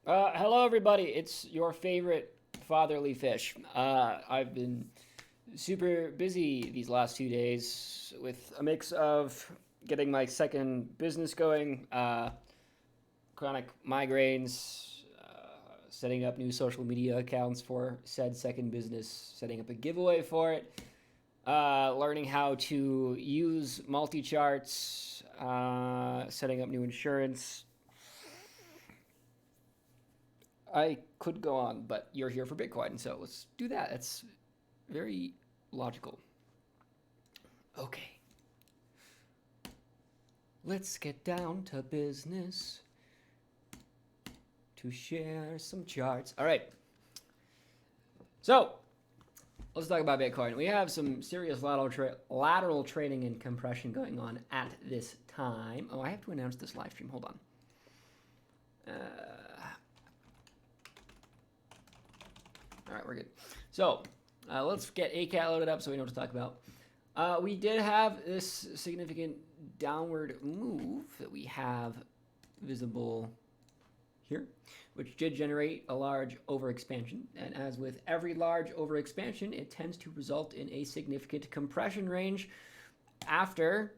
Hello, everybody. It's your favorite fatherly fish. I've been super busy these last 2 days with a mix of getting my second business going, chronic migraines, setting up new social media accounts for said second business, setting up a giveaway for it, learning how to use multi charts, setting up new insurance. I could go on, but you're here for Bitcoin, so let's do that. It's very logical. Okay, let's get down to business to share some charts. All right, so let's talk about Bitcoin. We have some serious lateral trading and compression going on at this time. Oh, I have to announce this live stream. Hold on. All right, we're good. So let's get ACAT loaded up so we know what to talk about. We did have this significant downward move that we have visible here, which did generate a large overexpansion. And as with every large overexpansion, it tends to result in a significant compression range after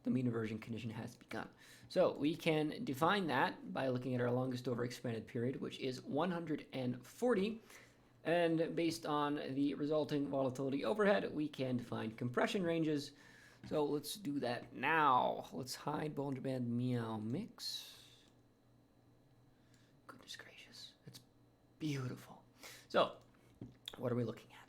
the mean reversion condition has begun. So we can define that by looking at our longest overexpanded period, which is 140. And based on the resulting volatility overhead, we can define compression ranges. So let's do that now. Let's hide Bollinger Band Meow Mix. Goodness gracious, it's beautiful. So what are we looking at?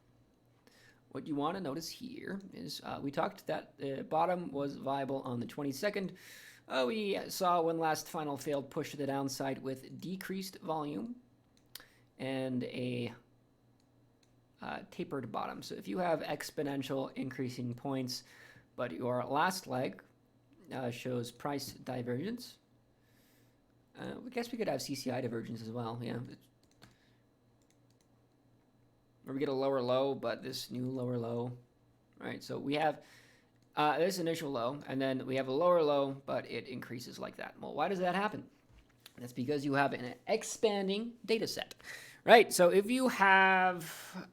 What you want to notice here is we talked that the bottom was viable on the 22nd. We saw one last final failed push to the downside with decreased volume and a tapered bottom. So if you have exponential increasing points, but your last leg shows price divergence, I guess we could have CCI divergence as well. Yeah, or we get a lower low, but this new lower low, right? So we have this initial low, and then we have a lower low, but it increases like that. Well, why does that happen? That's because you have an expanding data set. Right, so if you have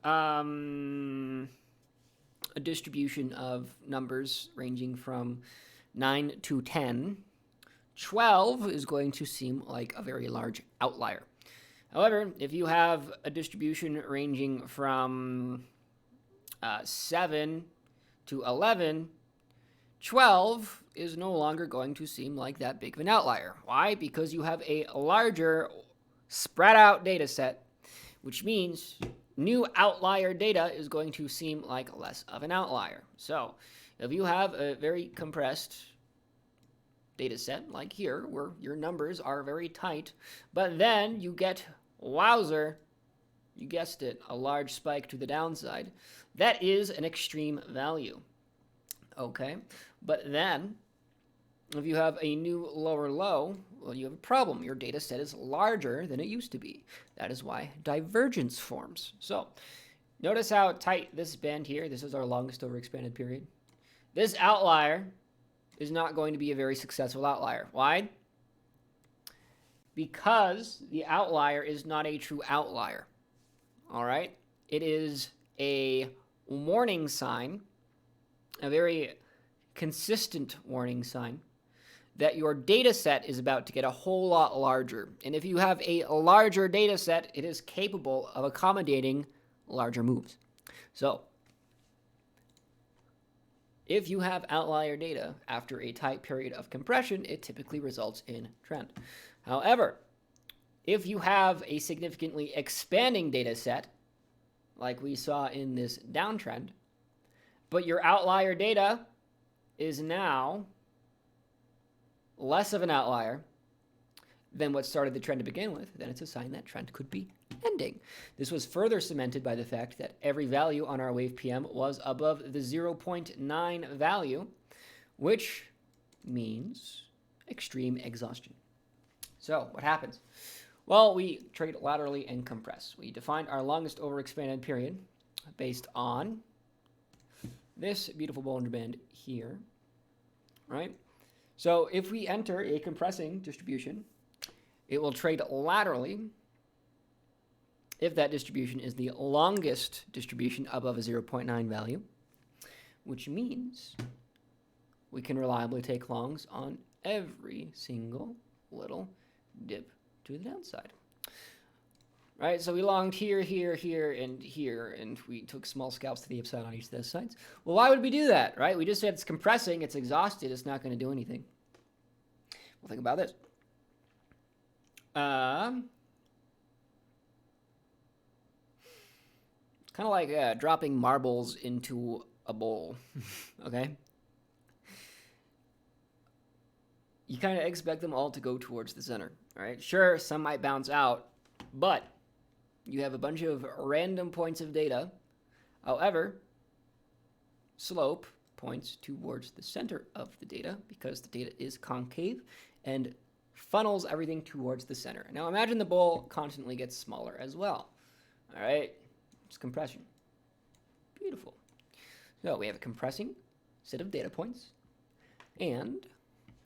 a distribution of numbers ranging from 9 to 10, 12 is going to seem like a very large outlier. However, if you have a distribution ranging from 7 to 11, 12 is no longer going to seem like that big of an outlier. Why? Because you have a larger spread out data set, which means new outlier data is going to seem like less of an outlier. So if you have a very compressed data set like here, where your numbers are very tight, but then you get, wowzer, you guessed it, a large spike to the downside, that is an extreme value. Okay, but then if you have a new lower low, well, you have a problem. Your data set is larger than it used to be. That is why divergence forms. So notice how tight this band here, this is our longest overexpanded period. This outlier is not going to be a very successful outlier. Why? Because the outlier is not a true outlier. All right? It is a warning sign, a very consistent warning sign, that your data set is about to get a whole lot larger. And if you have a larger data set, it is capable of accommodating larger moves. So if you have outlier data after a tight period of compression, it typically results in trend. However, if you have a significantly expanding data set, like we saw in this downtrend, but your outlier data is now less of an outlier than what started the trend to begin with, then it's a sign that trend could be ending. This was further cemented by the fact that every value on our wave PM was above the 0.9 value, which means extreme exhaustion. So what happens? Well, we trade laterally and compress. We defined our longest overexpanded period based on this beautiful Bollinger Band here, right? So if we enter a compressing distribution, it will trade laterally if that distribution is the longest distribution above a 0.9 value, which means we can reliably take longs on every single little dip to the downside. Right, so we longed here, here, here, and here, and we took small scalps to the upside on each of those sides. Well, why would we do that, right? We just said it's compressing, it's exhausted, it's not going to do anything. Well, think about this. It's kind of like dropping marbles into a bowl, okay? You kind of expect them all to go towards the center, all right? Sure, some might bounce out, but you have a bunch of random points of data. However, slope points towards the center of the data because the data is concave and funnels everything towards the center. Now imagine the bowl constantly gets smaller as well. All right, it's compression. Beautiful. So we have a compressing set of data points, and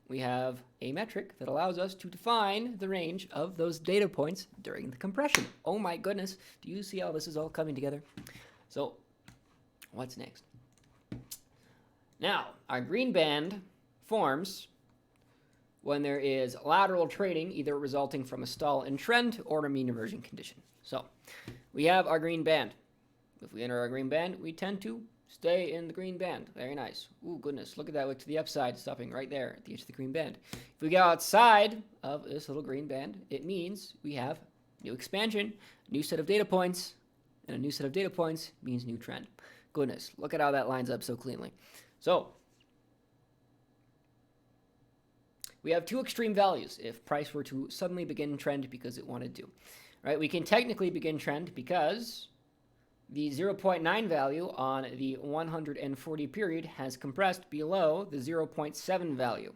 we have a metric that allows us to define the range of those data points during the compression. Oh my goodness, do you see how this is all coming together? So, what's next? Now, our green band forms when there is lateral trading, either resulting from a stall in trend or a mean reversion condition. So, we have our green band. If we enter our green band, we tend to stay in the green band. Very nice. Ooh, goodness. Look at that. Look to the upside, stopping right there at the edge of the green band. If we go outside of this little green band, it means we have new expansion, new set of data points, and a new set of data points means new trend. Goodness. Look at how that lines up so cleanly. So, we have two extreme values if price were to suddenly begin trend because it wanted to. Right? We can technically begin trend because the 0.9 value on the 140 period has compressed below the 0.7 value,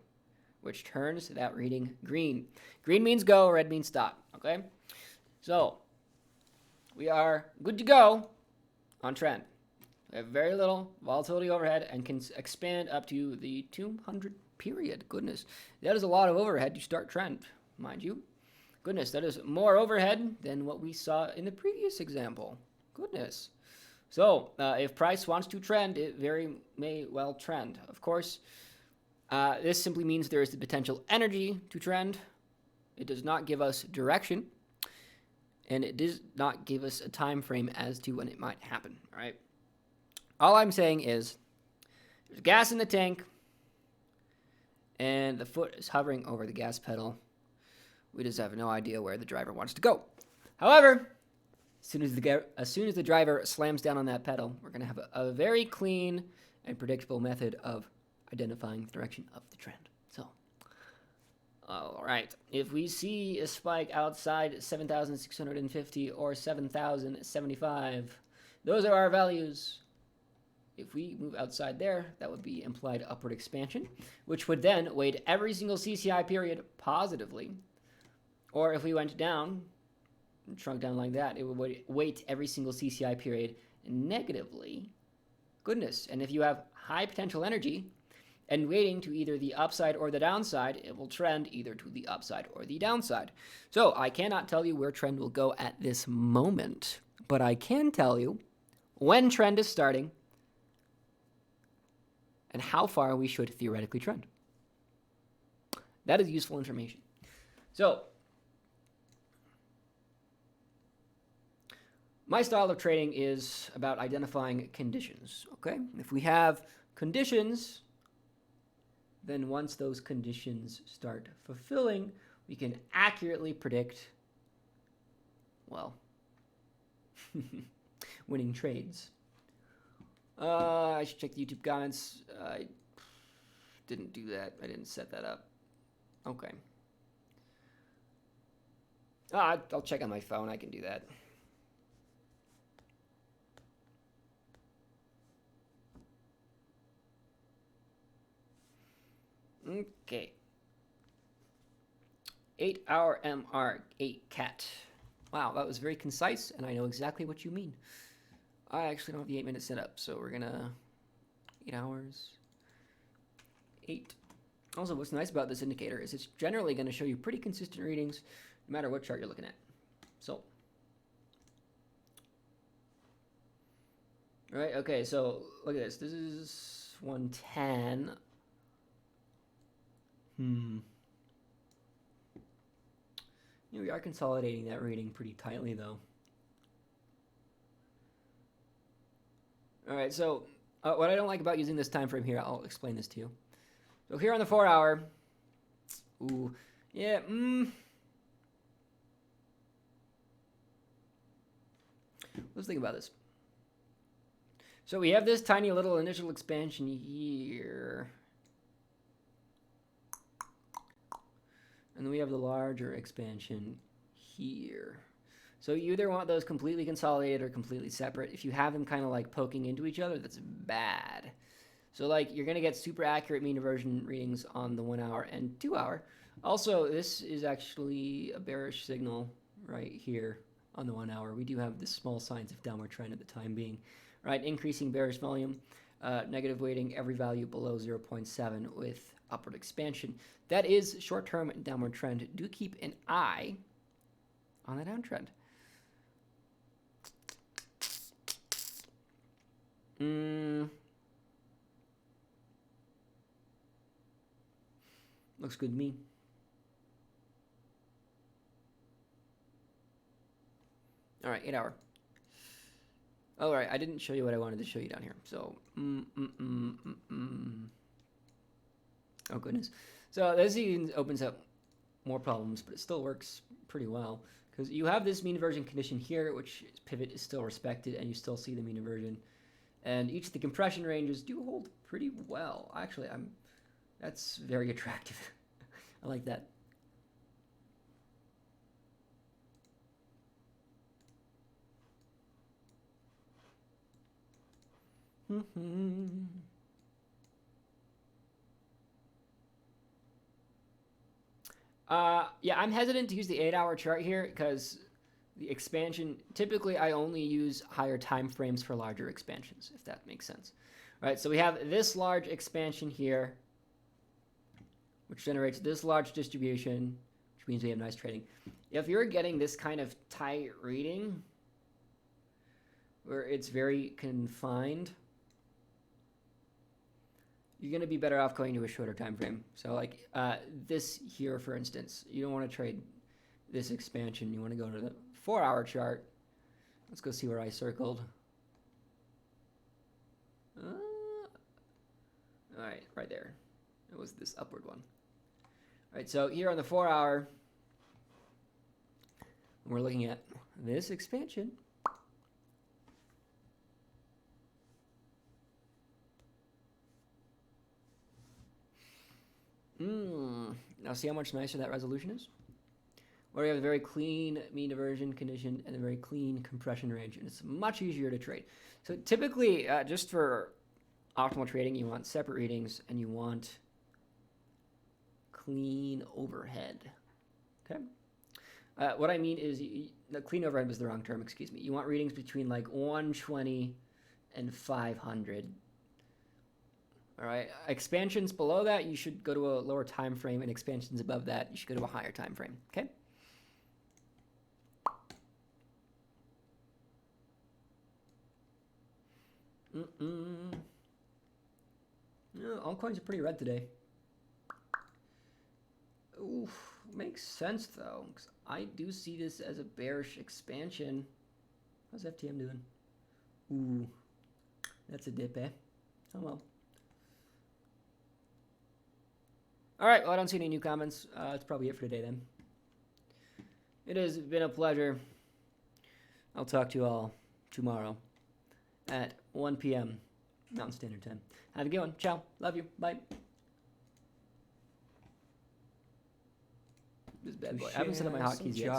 which turns that reading green. Green means go, red means stop, okay? So, we are good to go on trend. We have very little volatility overhead and can expand up to the 200 period. Goodness, that is a lot of overhead to start trend, mind you. Goodness, that is more overhead than what we saw in the previous example. Goodness. So, if price wants to trend, it very may well trend. Of course, this simply means there is the potential energy to trend. It does not give us direction, and it does not give us a time frame as to when it might happen, right? All I'm saying is there's gas in the tank, and the foot is hovering over the gas pedal. We just have no idea where the driver wants to go. However, as soon as the driver slams down on that pedal, we're going to have a very clean and predictable method of identifying the direction of the trend. So, all right. If we see a spike outside 7,650 or 7,075, those are our values. If we move outside there, that would be implied upward expansion, which would then weight every single CCI period positively. Or if we went down, shrunk down like that, it would weight every single CCI period negatively. Goodness. And if you have high potential energy and weighting to either the upside or the downside, it will trend either to the upside or the downside. So I cannot tell you where trend will go at this moment, but I can tell you when trend is starting and how far we should theoretically trend. That is useful information. So, my style of trading is about identifying conditions, okay? If we have conditions, then once those conditions start fulfilling, we can accurately predict, well, winning trades. I should check the YouTube comments. I didn't do that. I didn't set that up. Okay. I'll check on my phone. I can do that. Okay. 8-hour MR, 8 cat. Wow, that was very concise, and I know exactly what you mean. I actually don't have the 8-minute setup, so we're gonna 8 hours, 8. Also, what's nice about this indicator is it's generally going to show you pretty consistent readings no matter what chart you're looking at. So, Right, okay, so look at this. This is 110. We are consolidating that reading pretty tightly, though. All right, so what I don't like about using this time frame here, I'll explain this to you. So here on the 4 hour, ooh, yeah, let's think about this. So we have this tiny little initial expansion here. And then we have the larger expansion here. So you either want those completely consolidated or completely separate. If you have them kind of like poking into each other, that's bad. So like you're going to get super accurate mean inversion readings on the 1 hour and 2 hour. Also, this is actually a bearish signal right here on the 1 hour. We do have the small signs of downward trend at the time being. Right, increasing bearish volume, negative weighting, every value below 0.7 with upward expansion. That is short-term downward trend. Do keep an eye on the downtrend. Looks good to me. All right, 8 hour. All right, I didn't show you what I wanted to show you down here. So, oh goodness. So this even opens up more problems, but it still works pretty well because you have this mean inversion condition here, which pivot is still respected, and you still see the mean inversion. And each of the compression ranges do hold pretty well. Actually, that's very attractive. I like that. Yeah, I'm hesitant to use the 8 hour chart here because the expansion, typically I only use higher time frames for larger expansions, if that makes sense. All right, so we have this large expansion here, which generates this large distribution, which means we have nice trading. If you're getting this kind of tight reading, where it's very confined, you're going to be better off going to a shorter time frame. So like this here, for instance, you don't want to trade this expansion. You want to go to the 4 hour chart. Let's go see where I circled. All right, right there. It was this upward one. All right, so here on the 4 hour, we're looking at this expansion. Now see how much nicer that resolution is? Where we have a very clean mean inversion condition and a very clean compression range, and it's much easier to trade. So typically, just for optimal trading, you want separate readings and you want clean overhead. Okay? What I mean is, the clean overhead was the wrong term, excuse me. You want readings between like 120 and 500. All right, expansions below that, you should go to a lower time frame, and expansions above that, you should go to a higher time frame. Okay. Yeah, all coins are pretty red today. Oof, makes sense though, because I do see this as a bearish expansion. How's FTM doing? Ooh, that's a dip, eh? Oh well. All right, well, I don't see any new comments. That's probably it for today, then. It has been a pleasure. I'll talk to you all tomorrow at 1 p.m. Mountain Standard Time. Have a good one. Ciao. Love you. Bye. This bad boy. I haven't set up my hotkeys yet.